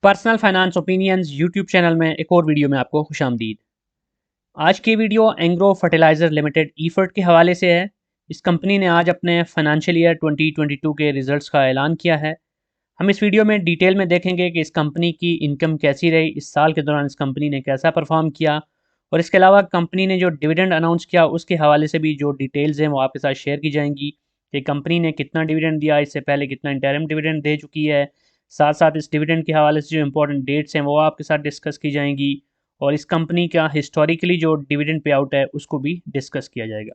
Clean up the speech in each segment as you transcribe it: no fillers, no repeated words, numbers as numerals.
Personal finance opinions YouTube channel में एक और वीडियो में आपको खुशामदीद। आज की video Engro fertiliser limited Efert के हवाले से है। इस कंपनी ने आज अपने फाइनेंशियल ईयर 2022 के रिजल्ट्स का ऐलान किया है। हम इस वीडियो में डिटेल में देखेंगे कि इस कंपनी की इनकम कैसी रही, इस साल के दौरान इस कंपनी ने कैसा परफॉर्म किया, और इसके अलावा कंपनी ने जो डिविडेंड अनाउंस किया उसके हवाले से भी जो डिटेल्स हैं वो आपके साथ शेयर की जाएंगी कि कंपनी ने कितना डिविडेंड दिया, इससे पहले कितना इंटरिम डिविडेंड दे चुकी है। साथ साथ इस डिविडेंड के हवाले से जो इंपॉर्टेंट डेट्स हैं वो आपके साथ डिस्कस की जाएंगी, और इस कंपनी का हिस्टोरिकली जो डिविडेंड पे आउट है उसको भी डिस्कस किया जाएगा।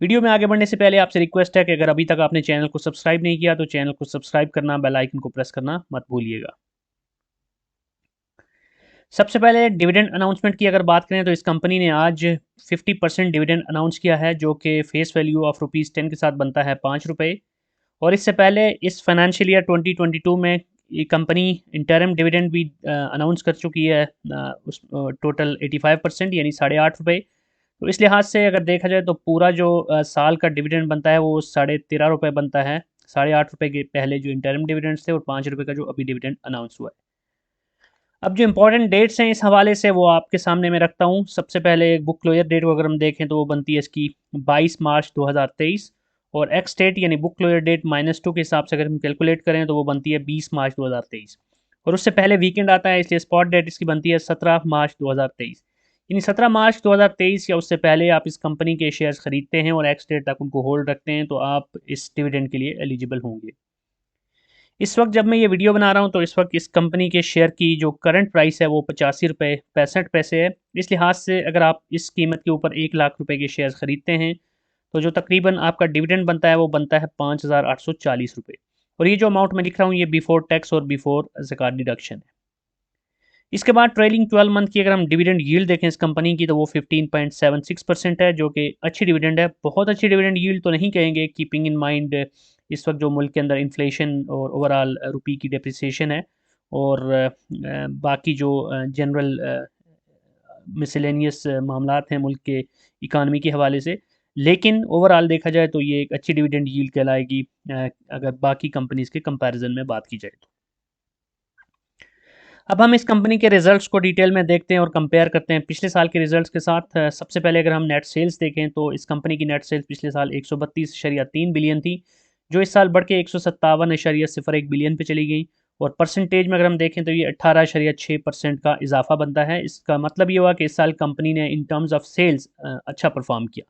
वीडियो में आगे बढ़ने से पहले आपसे रिक्वेस्ट है कि अगर अभी तक आपने चैनल को सब्सक्राइब नहीं किया तो चैनल को सब्सक्राइब करना, बेल आइकन को प्रेस करना मत भूलिएगा। सबसे पहले डिविडेंड अनाउंसमेंट की अगर बात करें तो इस कंपनी ने आज 50% डिविडेंड अनाउंस किया है, जो कि फेस वैल्यू ऑफ रुपीज़ 10 के साथ बनता है ₹5। और इससे पहले इस फाइनेंशियल ईयर 2022 में ये कंपनी इंटरिम डिविडेंड भी अनाउंस कर चुकी है, उस टोटल 85% यानी ₹8.5। तो इस लिहाज से अगर देखा जाए तो पूरा जो साल का डिविडेंड बनता है वो ₹13.5 बनता है। ₹8.5 के पहले जो इंटरिम डिविडेंड्स थे और ₹5 का जो अभी डिविडेंड अनाउंस हुआ है। अब जो इंपॉर्टेंट डेट्स हैं इस हवाले से वो आपके सामने मैं रखता हूँ। सबसे पहले एक बुक क्लोजर डेट को अगर हम देखें तो वो बनती है इसकी 22 मार्च 2023, और एक्स डेट यानी बुक क्लोजर डेट -2 के हिसाब से अगर हम कैलकुलेट करें तो वो बनती है 20 मार्च 2023। और उससे पहले वीकेंड आता है, इसलिए स्पॉट डेट इसकी बनती है 17 मार्च 2023। यानी 17 मार्च 2023 या उससे पहले आप इस कंपनी के शेयर्स खरीदते हैं और एक्स डेट तक उनको होल्ड रखते हैं तो आप इस डिविडेंड के लिए एलिजिबल होंगे। इस वक्त जब मैं ये वीडियो बना रहा हूँ तो इस वक्त इस कंपनी के शेयर की जो करंट प्राइस है वो ₹85.65 है। इस लिहाज से अगर आप इस कीमत के ऊपर ₹1,00,000 के शेयर्स खरीदते हैं तो जो तकरीबन आपका डिविडेंड बनता है वो बनता है ₹5,840। और ये जो अमाउंट मैं लिख रहा हूँ ये बिफोर टैक्स और बिफोर ज़कात डिडक्शन है। इसके बाद ट्रेलिंग 12 मंथ की अगर हम डिविडेंड यील्ड देखें इस कंपनी की तो वो 15.76% है, जो कि अच्छी डिविडेंड है। बहुत अच्छी डिविडेंड यील्ड तो नहीं कहेंगे, कीपिंग इन माइंड इस वक्त जो मुल्क के अंदर इन्फ्लेशन और ओवरऑल रुपये की डेप्रिसिएशन है, और बाकी जो जनरल मिसलेनियस मामलात हैं मुल्क के इकानमी के हवाले से। लेकिन ओवरऑल देखा जाए तो ये एक अच्छी डिविडेंड यील्ड कहलाएगी अगर बाकी कंपनीज़ के कंपैरिजन में बात की जाए तो। अब हम इस कंपनी के रिजल्ट्स को डिटेल में देखते हैं और कंपेयर करते हैं पिछले साल के रिजल्ट्स के साथ। सबसे पहले अगर हम नेट सेल्स देखें तो इस कंपनी की नेट सेल्स पिछले साल 132.3 बिलियन थी, जो इस साल बढ़ के 157.01 बिलियन पे चली गई। और परसेंटेज में अगर हम देखें तो ये 18.6% का इजाफा बनता है। इसका मतलब ये हुआ कि इस साल कंपनी ने इन टर्म्स ऑफ सेल्स अच्छा परफॉर्म किया।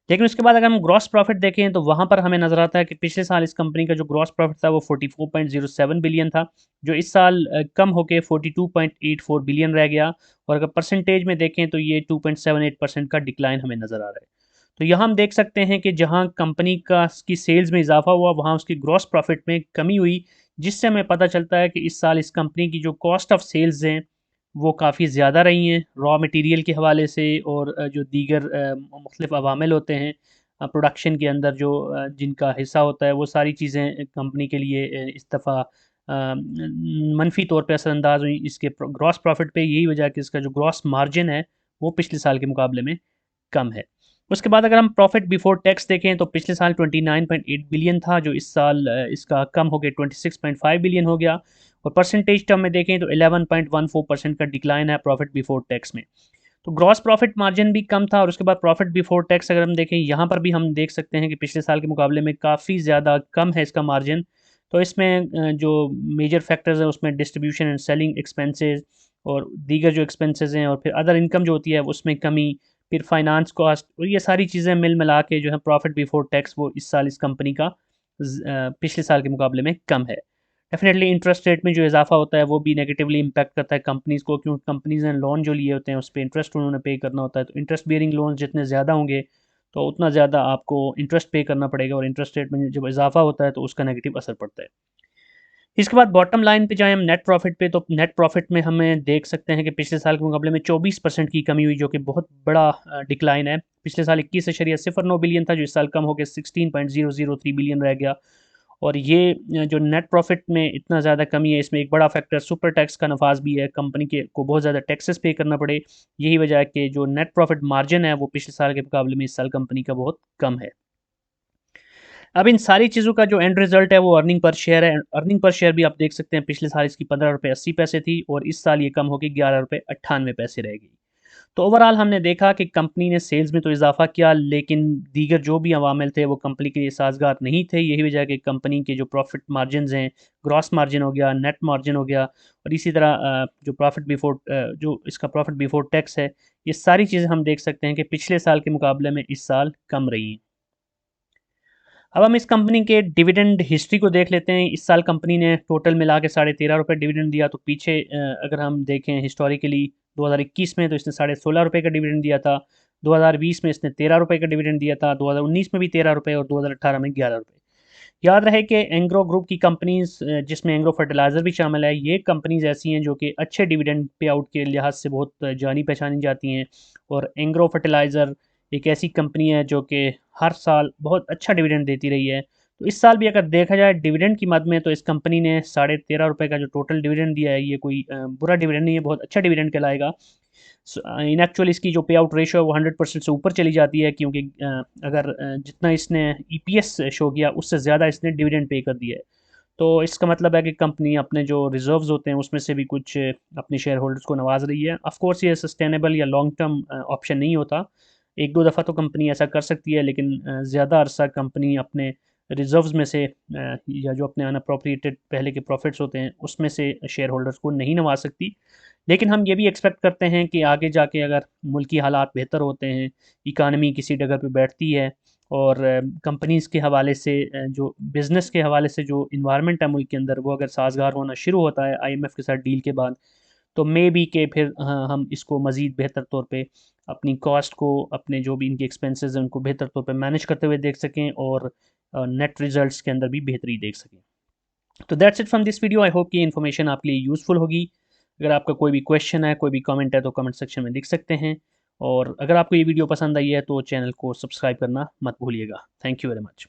लेकिन उसके बाद अगर हम ग्रॉस प्रॉफिट देखें तो वहाँ पर हमें नज़र आता है कि पिछले साल इस कंपनी का जो ग्रॉस प्रॉफिट था वो 44.07 बिलियन था, जो इस साल कम होकर 42.84 बिलियन रह गया। और अगर परसेंटेज में देखें तो ये 2.78% का डिक्लाइन हमें नज़र आ रहा है। तो यहाँ हम देख सकते हैं कि जहाँ कंपनी का की सेल्स में इजाफा हुआ वहाँ उसकी ग्रॉस प्रॉफिट में कमी हुई, जिससे हमें पता चलता है कि इस साल इस कंपनी की जो कॉस्ट ऑफ सेल्स हैं वो काफ़ी ज़्यादा रही हैं, रॉ मटेरियल के हवाले से और जो दीगर मुख्तलिफ अवामिल होते हैं प्रोडक्शन के अंदर जो जिनका हिस्सा होता है, वो सारी चीज़ें कंपनी के लिए इस दफ़ा मनफी तौर पे असरअंदाज हुई इसके ग्रॉस प्रॉफिट पे। यही वजह है कि इसका जो ग्रॉस मार्जिन है वो पिछले साल के मुकाबले में कम है। उसके बाद अगर हम प्रॉफिट बिफोर टैक्स देखें तो पिछले साल 29.8 बिलियन था, जो इस साल इसका कम हो गया 26.5 बिलियन हो गया। और परसेंटेज टर्म में देखें तो 11.14% का डिक्लाइन है प्रॉफिट बिफोर टैक्स में। तो ग्रॉस प्रॉफिट मार्जिन भी कम था। और उसके बाद प्रॉफिट बिफोर टैक्स अगर हम देखें यहाँ पर भी हम देख सकते हैं कि पिछले साल के मुकाबले में काफ़ी ज़्यादा कम है इसका मार्जिन। तो इसमें जो मेजर फैक्टर्स हैं उसमें डिस्ट्रीब्यूशन एंड सेलिंग एक्सपेंसेस और दीगर जो एक्सपेंसेस हैं, और फिर अदर इनकम जो होती है उसमें कमी, फिर फाइनेंस कॉस्ट, और ये सारी चीज़ें मिल मिला के जो है प्रॉफिट बिफोर टैक्स वो इस साल इस कंपनी का पिछले साल के मुकाबले में कम है। डेफिनेटली इंटरेस्ट रेट में जो इजाफा होता है वो भी नेगेटिवली इम्पैक्ट करता है कंपनीज़ को, क्योंकि कंपनीज़ ने लोन जो लिए होते हैं उस पर इंटरेस्ट उन्होंने पे करना होता है। तो इंटरेस्ट बेयरिंग लोन जितने ज़्यादा होंगे तो उतना ज़्यादा आपको इंटरेस्ट पे करना पड़ेगा, और इंटरेस्ट रेट में जब इजाफा होता है तो उसका नेगेटिव असर पड़ता है। इसके बाद बॉटम लाइन पे जाएँ हम नेट प्रॉफिट पे, तो नेट प्रॉफिट में हमें देख सकते हैं कि पिछले साल के मुकाबले में 24% की कमी हुई, जो कि बहुत बड़ा डिक्लाइन है। पिछले साल 21.09 बिलियन था, जो इस साल कम होकर 16.003 बिलियन रह गया। और ये जो नेट प्रॉफिट में इतना ज़्यादा कमी है, इसमें एक बड़ा फैक्टर सुपर टैक्स का नफाज भी है। कंपनी के को बहुत ज़्यादा टैक्सेस पे करना पड़े, यही वजह है कि जो नेट प्रॉफिट मार्जिन है वो पिछले साल के मुकाबले में इस साल कंपनी का बहुत कम है। अब इन सारी चीज़ों का जो एंड रिजल्ट है वो अर्निंग पर शेयर है। अर्निंग पर शेयर भी आप देख सकते हैं, पिछले साल इसकी 15 रुपये 80 पैसे थी और इस साल ये कम होकर 11 रुपये 98 पैसे रहेगी। तो ओवरऑल हमने देखा कि कंपनी ने सेल्स में तो इजाफा किया, लेकिन दीगर जो भी अवामिल थे वो कंपनी के लिए साजगार नहीं थे। यही वजह है कि कंपनी के जो प्रॉफिट मार्जिन हैं, ग्रॉस मार्जिन हो गया, नेट मार्जिन हो गया, और इसी तरह जो जो इसका प्रॉफिट बिफोर टैक्स है, ये सारी चीज़ें हम देख सकते हैं कि पिछले साल के मुकाबले में इस साल कम रही हैं। अब हम इस कंपनी के डिविडेंड हिस्ट्री को देख लेते हैं। इस साल कंपनी ने टोटल मिला के 13.5 रुपये डिविडेंड दिया। तो पीछे अगर हम देखें हिस्टोरिकली 2021 में तो इसने 16.5 रुपये का डिविडेंड दिया था, 2020 में इसने 13 रुपये का डिविडेंड दिया था, 2019 में भी 13 रुपये और 2018 में 11 रुपये। याद रहे कि एंग्रो ग्रुप की कंपनीज, जिसमें एंग्रो फर्टिलाइज़र भी शामिल है, ये कंपनीज ऐसी हैं जो कि अच्छे डिविडेंड पे आउट के लिहाज से बहुत जानी पहचानी जाती हैं। और एंग्रो फर्टिलाइज़र एक ऐसी कंपनी है जो कि हर साल बहुत अच्छा डिविडेंड देती रही है। तो इस साल भी अगर देखा जाए डिविडेंड की मद में, तो इस कंपनी ने 13.5 रुपये का जो टोटल डिविडेंड दिया है, ये कोई बुरा डिविडेंड नहीं है, बहुत अच्छा डिविडेंड कहलाएगा। इन एक्चुअल इसकी जो पे आउट रेशो है वो 100% से ऊपर चली जाती है, क्योंकि अगर जितना इसने ईपीएस शो किया उससे ज़्यादा इसने डिविडेंड पे कर दिया है। तो इसका मतलब है कि कंपनी अपने जो रिजर्व्स होते हैं उसमें से भी कुछ अपने शेयर होल्डर्स को नवाज रही है। ऑफ कोर्स ये सस्टेनेबल या लॉन्ग टर्म ऑप्शन नहीं होता। एक दो दफ़ा तो कंपनी ऐसा कर सकती है, लेकिन ज़्यादा अरसा कंपनी अपने रिजर्व्स में से या जो अपने अनअप्रोप्रिएटेड पहले के प्रॉफिट्स होते हैं उसमें से शेयर होल्डर्स को नहीं नवाज सकती। लेकिन हम ये भी एक्सपेक्ट करते हैं कि आगे जाके अगर मुल्की हालात बेहतर होते हैं, इकानमी किसी जगह पे बैठती है, और कंपनीज़ के हवाले से जो बिज़नेस के हवाले से जो इन्वायरमेंट है मुल्क के अंदर वो अगर साज़गार होना शुरू होता है आईएमएफ के साथ डील के बाद, तो मे बी के फिर हम इसको मज़ीद बेहतर तौर पे अपनी कॉस्ट को, अपने जो भी इनके एक्सपेंसेस हैं उनको बेहतर तौर पे मैनेज करते हुए देख सकें, और नेट रिजल्ट्स के अंदर भी बेहतरी देख सकें। तो that's it from this video. I hope कि इन्फॉर्मेशन आपके लिए यूज़फुल होगी। अगर आपका कोई भी क्वेश्चन है, कोई भी कमेंट है, तो कमेंट सेक्शन में लिख सकते हैं। और अगर आपको ये वीडियो पसंद आई है तो चैनल को सब्सक्राइब करना मत भूलिएगा। Thank you very much.